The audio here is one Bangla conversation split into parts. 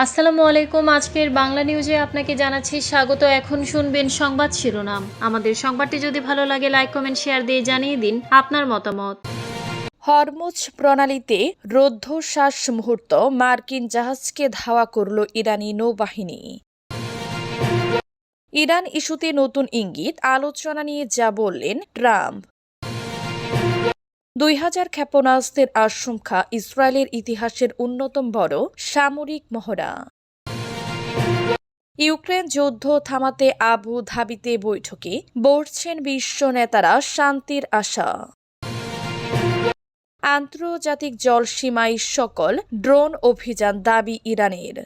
আসসালামু আলাইকুম। আজকের বাংলা নিউজে আপনাকে জানাচ্ছি স্বাগত। এখন শুনবেন সংবাদ শিরোনাম। আমাদের সংবাদটি যদি ভালো লাগে লাইক কমেন্ট শেয়ার দিয়ে জানিয়ে দিন আপনার মতামত। হরমুজ প্রণালীতে রুদ্ধশ্বাস মুহূর্ত, মার্কিন জাহাজকে ধাওয়া করল ইরানি নৌবাহিনী। ইরান ইস্যুতে নতুন ইঙ্গিত, আলোচনা নিয়ে যা বললেন ট্রাম্প। 2000 ক্ষেপণাস্ত্রের আশঙ্কা, ইসরায়েলের ইতিহাসের অন্যতম বড় সামরিক মহড়া। ইউক্রেন যুদ্ধ থামাতে আবু ধাবিতে বৈঠকে বসছেন বিশ্ব নেতারা, শান্তির আশা। আন্তর্জাতিক জলসীমায় সকল ড্রোন অভিযান, দাবি ইরানের।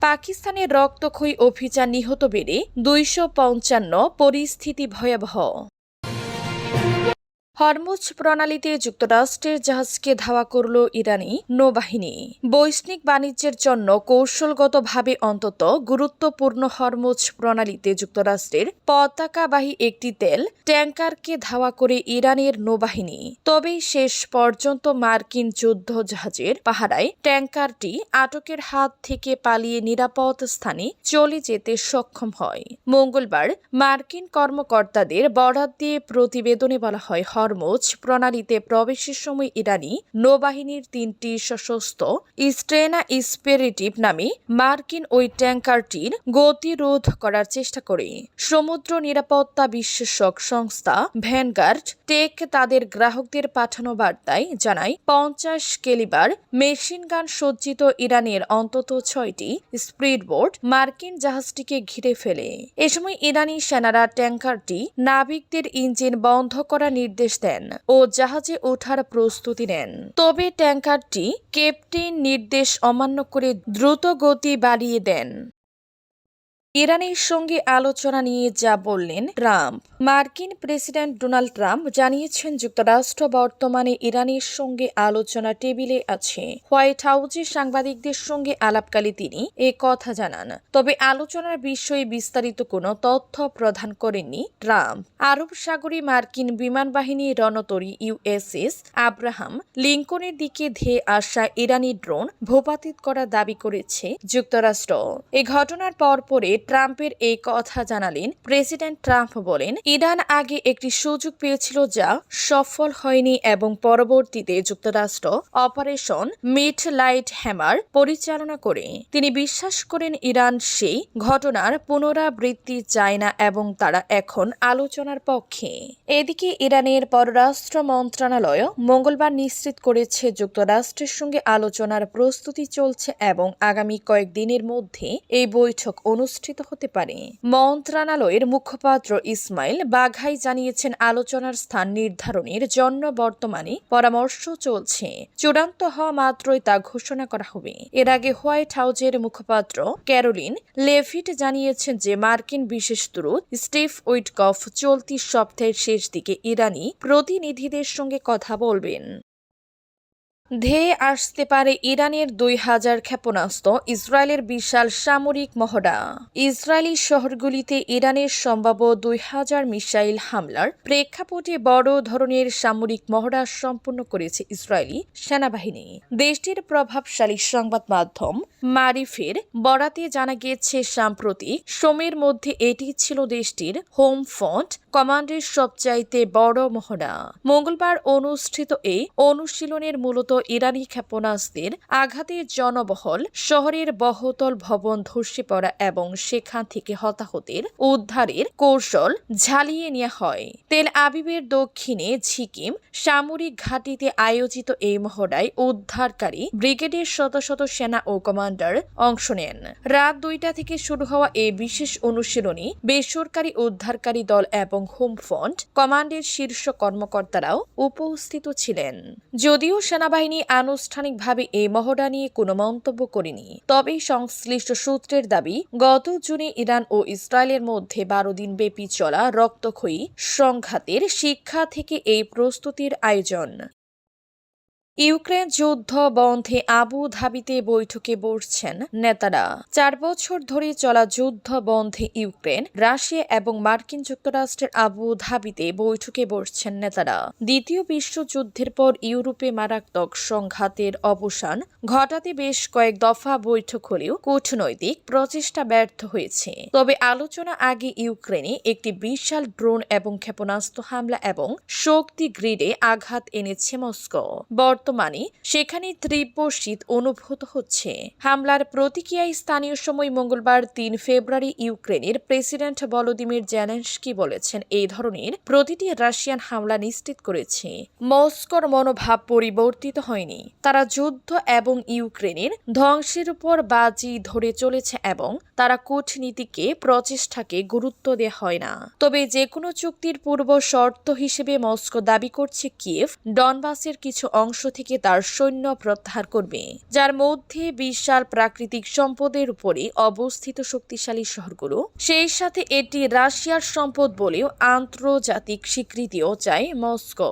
পাকিস্তানের রক্তক্ষয়ী অভিযান, নিহত বেড়ে 255, পরিস্থিতি ভয়াবহ। হরমুজ প্রণালীতে যুক্তরাষ্ট্রের জাহাজকে ধাওয়া করল ইরানি নৌবাহিনী। বৈশ্বিক বাণিজ্যের জন্য কৌশলগতভাবে অন্তত গুরুত্বপূর্ণ হরমুজ প্রণালীতে যুক্তরাষ্ট্রের পতাকাবাহী একটি তেল ট্যাঙ্কারকে ধাওয়া করে ইরানের নৌবাহিনী। তবে শেষ পর্যন্ত মার্কিন যুদ্ধ জাহাজের পাহারায় ট্যাঙ্কারটি আটকের হাত থেকে পালিয়ে নিরাপদ স্থানে চলে যেতে সক্ষম হয়। মঙ্গলবার মার্কিন কর্মকর্তাদের বরাত দিয়ে প্রতিবেদনে বলা হয়, হরমুজ প্রণালীতে প্রবেশের সময় ইরানি নৌবাহিনীর 3টি সশস্ত্র স্ট্রেনা স্পিরিটিভ নামে মার্কিন ওই ট্যাঙ্কারটির গতিরোধ করার চেষ্টা করে। সমুদ্র নিরাপত্তা বিশ্লেষক সংস্থা ভ্যানগার্ড টেক তাদের গ্রাহকদের পাঠানো বার্তায় জানায়, 50 ক্যালিবার মেশিনগান সজ্জিত ইরানের অন্তত 6টি স্পিডবোট মার্কিন জাহাজটিকে ঘিরে ফেলে। এ সময় ইরানি সেনারা ট্যাঙ্কারটি নাবিকদের ইঞ্জিন বন্ধ করার নির্দেশ দেন ও জাহাজে ওঠার প্রস্তুতি নেন। তবে ট্যাঙ্কারটি ক্যাপ্টেন নির্দেশ অমান্য করে দ্রুত গতি বাড়িয়ে দেন। ইরানের সঙ্গে আলোচনা নিয়ে যা বললেন ট্রাম্প। মার্কিন প্রেসিডেন্ট ডোনাল্ড ট্রাম্প জানিয়েছেন, যুক্তরাষ্ট্র বর্তমানে ইরানের সঙ্গে আলোচনা টেবিলে আছে। হোয়াইট হাউসে সাংবাদিকদের সঙ্গে আলাপকালে তিনি এ কথা জানান। তবে আলোচনার বিষয়ে বিস্তারিত কোনো তথ্য প্রদান করেননি ট্রাম্প। আরব সাগরে মার্কিন বিমান বাহিনী রণতরী ইউএসএস আব্রাহাম লিঙ্কনের দিকে ধেয়ে আসা ইরানি ড্রোন ভূপাতিত করার দাবি করেছে যুক্তরাষ্ট্র। এ ঘটনার পরপরে ট্রাম্পের এই কথা জানালেন প্রেসিডেন্ট ট্রাম্প। বলেন, ইরান আগে একটি সুযোগ পেয়েছিল যা সফল হয়নি এবং পরবর্তীতে যুক্তরাষ্ট্র অপারেশন মিডলাইট হ্যামার পরিচালনা করে। তিনি বিশ্বাস করেন ইরান সেই ঘটনার পুনরাবৃত্তি চায় না এবং তারা এখন আলোচনার পক্ষে। এদিকে ইরানের পররাষ্ট্র মন্ত্রণালয় মঙ্গলবার নিশ্চিত করেছে, যুক্তরাষ্ট্রের সঙ্গে আলোচনার প্রস্তুতি চলছে এবং আগামী কয়েকদিনের মধ্যে এই বৈঠক অনুষ্ঠিত হতে পারে। মন্ত্রণালয়ের মুখপাত্র ইসমাইল বাঘাই জানিয়েছেন, আলোচনার স্থান নির্ধারণের জন্য বর্তমানে পরামর্শ চলছে। চূড়ান্ত হওয়া মাত্রই তা ঘোষণা করা হবে। এর আগে হোয়াইট হাউসের মুখপাত্র ক্যারোলিন লেভিট জানিয়েছেন যে মার্কিন বিশেষ দূত স্টিভ উইটকফ চলতি সপ্তাহের শেষ দিকে ইরানি প্রতিনিধিদের সঙ্গে কথা বলবেন। ধেয়ে আসতে পারে ইরানের 2000 ক্ষেপণাস্ত্র, ইসরায়েলের বিশাল সামরিক মহড়া। ইসরায়েলি শহরগুলিতে ইরানের সম্ভাব্য 2000 মিসাইল হামলার প্রেক্ষাপটে বড় ধরনের সামরিক মহড়া সম্পন্ন করেছে ইসরায়েলি সেনাবাহিনী। দেশটির প্রভাবশালী সংবাদ মাধ্যম মারিফের বরাতে জানা গিয়েছে, সাম্প্রতিক সময়ের মধ্যে এটি ছিল দেশটির হোম ফ্রন্ট কমান্ডের সবচাইতে বড় মহড়া। মঙ্গলবার অনুষ্ঠিত এই অনুশীলনের মূলত ইরানি ক্ষেপণাস্ত্রের আঘাতে জনবহুল শহরের বহুতল ভবন ধসে পড়া এবং সেখান থেকে হতাহতের উদ্ধারের কৌশল ঝালিয়ে নেওয়া হয়। তেল আবিবের দক্ষিণে ঝিকিম সামরিক ঘাঁটিতে আয়োজিত এই মহড়ায় উদ্ধারকারী ব্রিগেডের শত শত সেনা ও কমান্ডার অংশ নেন। রাত 2টা থেকে শুরু হওয়া এই বিশেষ অনুশীলনী বেসরকারি উদ্ধারকারী দল এবং হোম ফ্রন্ট কমান্ডের শীর্ষ কর্মকর্তারাও উপস্থিত ছিলেন। যদিও সেনাবাহিনী আনুষ্ঠানিকভাবে এই মহড়া নিয়ে কোনো মন্তব্য করেনি, তবে সংশ্লিষ্ট সূত্রের দাবি, গত জুনে ইরান ও ইসরায়েলের মধ্যে 12 দিন ব্যাপী চলা রক্তক্ষয়ী সংঘাতের শিক্ষা থেকে এই প্রস্তুতির আয়োজন। ইউক্রেন যুদ্ধ বন্ধে আবু ধাবিতে বৈঠকে বসছেন নেতারা। 4 বছর ধরে চলা যুদ্ধ বন্ধে ইউক্রেন, রাশিয়া এবং মার্কিন যুক্তরাষ্ট্রের আবু ধাবিতে বৈঠকে বসছেন নেতারা। দ্বিতীয় বিশ্বযুদ্ধের পর ইউরোপে মারাত্মক সংঘাতের অবসান ঘটাতে বেশ কয়েক দফা বৈঠক হলেও কূটনৈতিক প্রচেষ্টা ব্যর্থ হয়েছে। তবে আলোচনা আগে ইউক্রেনে একটি বিশাল ড্রোন এবং ক্ষেপণাস্ত্র হামলা এবং শক্তি গ্রিডে আঘাত এনেছে মস্কো। বর্তমানে সেখানে তীব্র শীত অনুভূত হচ্ছে। হামলার প্রতিক্রিয়ায় স্থানীয় সময় মঙ্গলবার 3 ফেব্রুয়ারি ইউক্রেনের প্রেসিডেন্ট ভলোদিমির জেলেনস্কি বলেছেন, এই ধরনের প্রতিটি রাশিয়ান হামলা নিশ্চিত করেছে মস্কোর মনোভাব পরিবর্তিত হয়নি। তারা যুদ্ধ এবং ইউক্রেনের ধ্বংসের উপর বাজি ধরে চলেছে এবং তারা কূটনীতিকে প্রচেষ্টাকে গুরুত্ব দেওয়া হয় না। তবে যে কোনো চুক্তির পূর্ব শর্ত হিসেবে মস্কো দাবি করছে কিয়েভ ডনবাসের কিছু অংশ থেকে তার সৈন্য প্রত্যাহার করবে, যার মধ্যে বিশাল প্রাকৃতিক সম্পদের উপরে অবস্থিত শক্তিশালী শহরগুলো। সেই সাথে এটি রাশিয়ার সম্পদ বলেও আন্তর্জাতিক স্বীকৃতিও চায় মস্কো।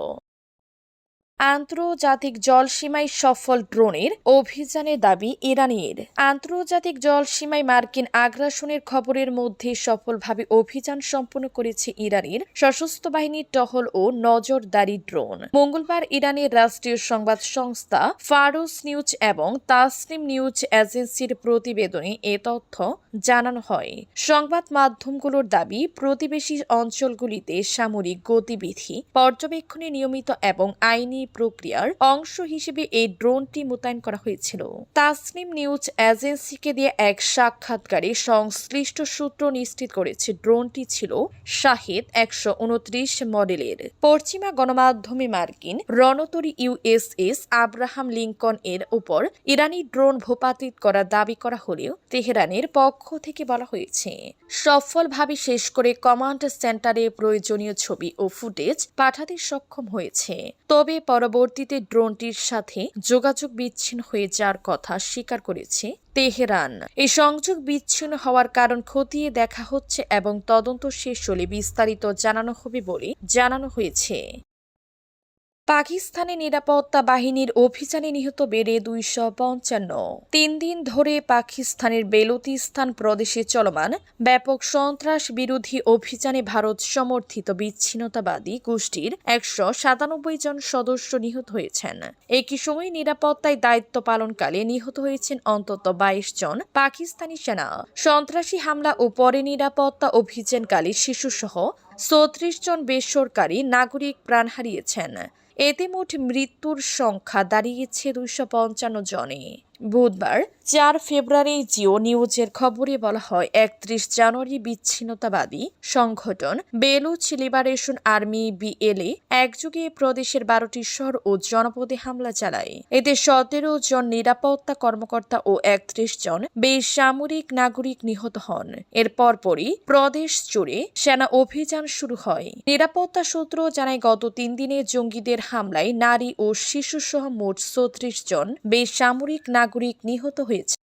আন্তর্জাতিক জলসীমায় সফল ড্রোনের অভিযানের দাবি ইরানের। আন্তর্জাতিক জলসীমায় মার্কিন আগ্রাসনের খবরের মধ্যে সফলভাবে অভিযান সম্পন্ন করেছে ইরানের সশস্ত্র বাহিনীর টহল ও নজরদারি ড্রোন। মঙ্গলবার ইরানের রাষ্ট্রীয় সংবাদ সংস্থা ফারস নিউজ এবং তাসনিম নিউজ এজেন্সির প্রতিবেদনে এ তথ্য জানানো হয়। সংবাদ মাধ্যমগুলোর দাবি, প্রতিবেশী অঞ্চলগুলিতে সামরিক গতিবিধি পর্যবেক্ষণে নিয়মিত এবং আইনি প্রক্রিয়ার অংশ হিসেবে এই ড্রোনটি মোতায়েন করা হয়েছিল। তাসনিম নিউজ এজেন্সিকে দিয়ে এক সাক্ষাৎকারে সংশ্লিষ্ট সূত্র নিশ্চিত করেছে ড্রোনটি ছিল শাহেদ 129 মডেলের। পশ্চিমা গণমাধ্যমে মার্কিন রণতরী ইউএসএস আব্রাহাম লিঙ্কন এর উপর ইরানি ড্রোন ভূপাতিত করার দাবি করা হলেও তেহরানের পক্ষ থেকে বলা হয়েছে সফলভাবে শেষ করে কমান্ড সেন্টারে প্রয়োজনীয় ছবি ও ফুটেজ পাঠাতে সক্ষম হয়েছে। তবে পরবর্তীতে ড্রোনটির সাথে যোগাযোগ বিচ্ছিন্ন হয়ে যাওয়ার কথা স্বীকার করেছে তেহরান। এই সংযোগ বিচ্ছিন্ন হওয়ার কারণ খতিয়ে দেখা হচ্ছে এবং তদন্ত শেষ হলে বিস্তারিত জানানো হবে বলে জানানো হয়েছে। পাকিস্তানি নিরাপত্তা বাহিনীর অভিযানে নিহত বেড়ে 255। 3 দিন ধরে পাকিস্তানের বেলুচিস্তান প্রদেশে চলমান ব্যাপক সন্ত্রাস বিরোধী অভিযানে ভারত সমর্থিত বিচ্ছিন্নতাবাদী গোষ্ঠীর 197 জন সদস্য নিহত হয়েছেন। একই সময় নিরাপত্তায় দায়িত্ব পালনকালে নিহত হয়েছেন অন্তত 22 জন পাকিস্তানি সেনা। সন্ত্রাসী হামলা ও পরে নিরাপত্তা অভিযানকালে শিশুসহ 34 জন বেসরকারি নাগরিক প্রাণ হারিয়েছেন। এতে মোট মৃত্যুর সংখ্যা দাঁড়িয়েছে 255 জনে। বুধবার 4 ফেব্রুয়ারি জিও নিউজের খবরে বলা হয়, 31 জানুয়ারি বিচ্ছিন্নতাবাদী সংগঠন বেলুচ লিবারেশন আর্মি বিএলএ একযোগে প্রদেশের 12টি শহর ও জনপদে হামলা চালায়। এতে 17 জন নিরাপত্তা কর্মকর্তা ও 31 জন বেসামরিক নাগরিক নিহত হন। এর পরপরই প্রদেশ জুড়ে সেনা অভিযান শুরু হয়। নিরাপত্তা সূত্র জানায়, গত 3 দিনে জঙ্গিদের হামলায় নারী ও শিশুসহ মোট 34 জন বেসামরিক নাগরিক নিহত হয়েছে।